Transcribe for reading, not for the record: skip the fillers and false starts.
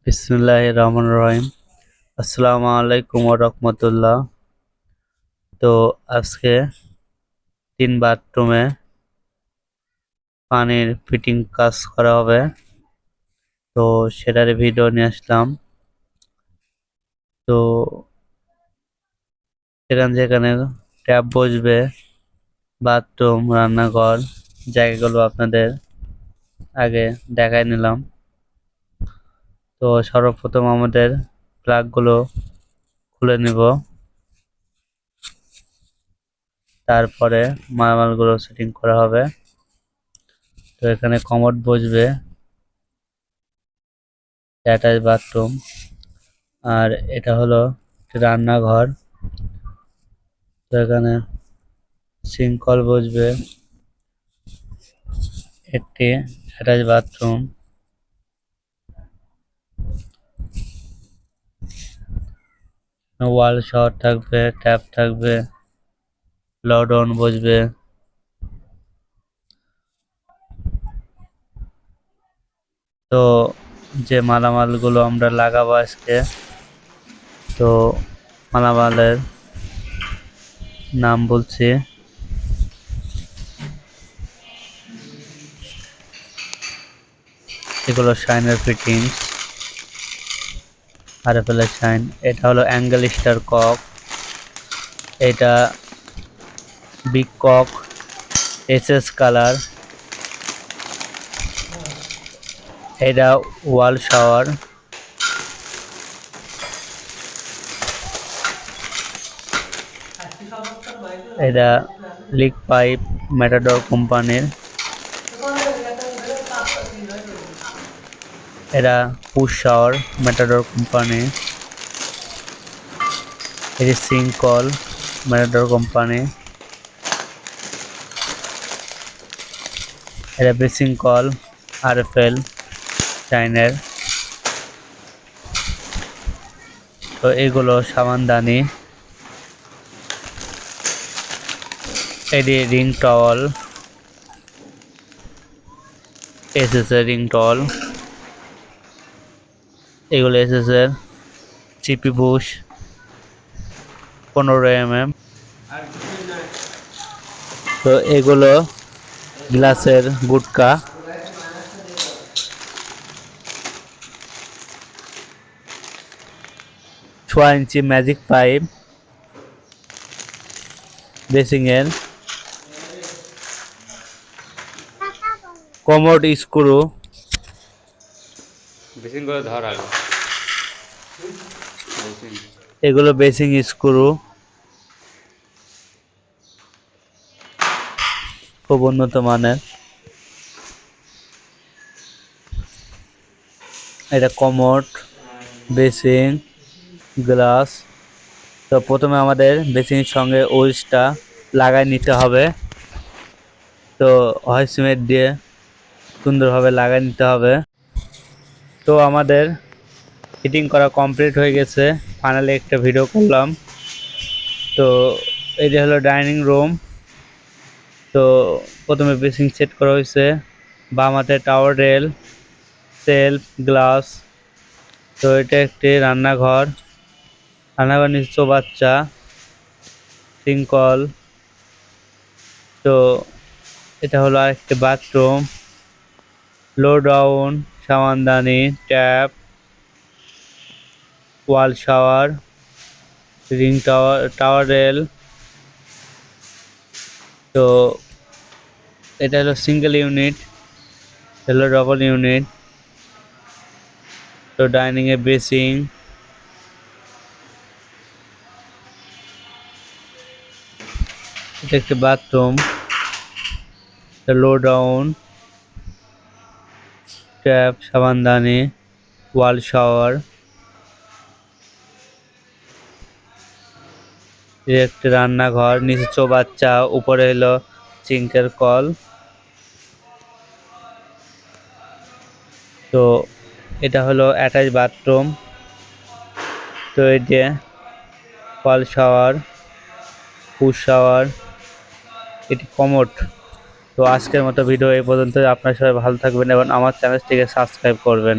বিসমিল্লাহির রহমানির রহিম। আসসালামু আলাইকুম ওয়া রাহমাতুল্লাহ। তো আজকে 3 বাথরুমে পানির ফিটিং কাজ করা হবে। তো সেটার ভিডিও নিয়ে আসলাম। তো যেখানে ট্যাপ বসবে, বাথরুম, রান্নাঘর জায়গাগুলো আপনাদের আগে দেখাই নিলাম। তো সর্বপ্রথম আমাদের প্লাগগুলো খুলে নিব, তারপরে মালামালগুলো সেটিং করা হবে। তো এখানে কমোড বসবে, অ্যাটাচ বাথরুম, আর এটা হলো রান্নাঘর। তো এখানে সিঙ্ক কল বসবে, একটি অ্যাটাচ বাথরুম, ওয়াল শাওয়ার থাকবে, ট্যাপ থাকবে, লড অন বসবে। তো যে মালামালগুলো আমরা লাগাবো আজকে, তো মালামালের নাম বলছি। এগুলো শাইনের ফিটিংস, RFL শাইন। এটা হলো অ্যাঙ্গেল স্টার কক, এটা বিগ কক SS কালার, এটা ওয়াল শাওয়ার, এটা লিক পাইপ ম্যাটাডোর কোম্পানির, এটা পুশ শাওয়ার ম্যাটাডোর কোম্পানি, এটি সিঙ্ক কল ম্যাটাডোর কোম্পানি, এটা বেসিং কল RFL শাইনের। তো এগুলো সাবানদানি, এটি রিং টাওয়াল, SS এর রিং টাওয়াল, এগুলো SS এর চিপি বুশ 15 mm। তো এগুলো গ্লাসের গুটকা, 6 ইঞ্চি ম্যাজিক পাইপ বেসিং এর, কমোড স্ক্রু, বেসিন করে ধর আগে এগুলো বেসিং স্ক্রু, খুব উন্নত মানের। এটা কমোড, বেসিং, গ্লাস। তো প্রথমে আমাদের বেসিংয়ের সঙ্গে ওইসটা লাগাই নিতে হবে। তো হয় সিমেন্ট দিয়ে সুন্দরভাবে লাগাই নিতে হবে। তো আমাদের ফিটিং করা কমপ্লিট হয়ে গেছে, ফাইনালি একটা ভিডিও করলাম। তো এটা হলো ডাইনিং রুম। তো প্রথমে বেসিং সেট করা হয়েছে, বাম হাতে টাওয়ার রেল, সেলফ, গ্লাস। তো এটা একটি রান্নাঘর, রান্নাঘর নিচে বাচ্চা, সিঙ্কল। তো এটা হলো আরেকটি বাথরুম, লো ডাউন, সাবানদানি, ট্যাপ, ওয়াল শাওয়ার, রিং টাওয়ার রেল। তো এটা হলো সিঙ্গেল ইউনিট, হলো ডবল ইউনিট। তো ডাইনিং এ বেসিং, এটা একটি বাথরুম, লো ডাউন, ট্যাপ, সাবানদানি, ওয়াল শাওয়ার। একটি রান্নাঘর, নিচে চৌবাচ্চা, উপরে হলো সিঙ্কের কল। তো এটা হলো অ্যাটাচ বাথরুম। তো এই যে ওয়াল শাওয়ার, পুশ শাওয়ার, এটি কমোড। তো আজকের মতো ভিডিও এই পর্যন্ত। আপনারা সবাই ভালো থাকবেন এবং আমার চ্যানেলটিকে সাবস্ক্রাইব করবেন।